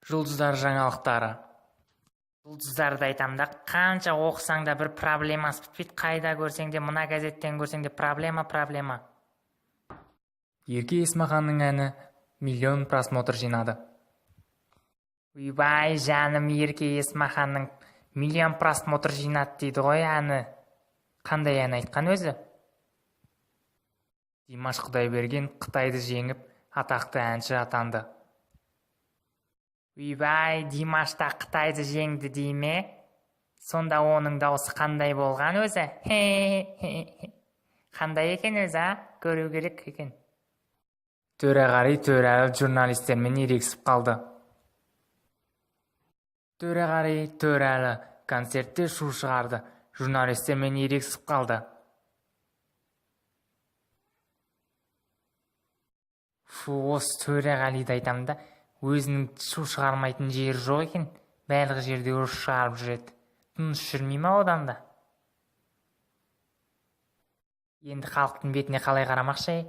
Жұлдыздар жаңалықтары. Жұлдыздарды айтам да, қанша оқысаң да бір проблемасы бітпейді. Қайда көрсең де, мына газеттен көрсең де проблема. Ерке Есмаханның әні миллион просмотр жинады. Үйбай, жаным, Ерке Есмаханның миллион просмотр жинады дейді ғой әні. Қандай ән айтқан өзі? Димаш Құдайберген Қытайды жеңіп, атақты әнші атанды. Үйбай, Димаш та Қытайды жеңді дей ме? Сонда оның дауысы қандай болған өзі? Қандай екен өзі, көру керек екен. Төреғали Төреәлі журналистермен ерегісіп қалды. Төреғали Төреәлі концертте шу шығарды, журналистермен ерегісіп қалды. Осы Төреғалиді айтам да, өзінің шу шығармайтын жері жоқ екен, барлық жерде ұрыс шығарып жүреді. Тыныш жүрмей ма одан да? Енді халықтың бетіне қалай қарамақшы?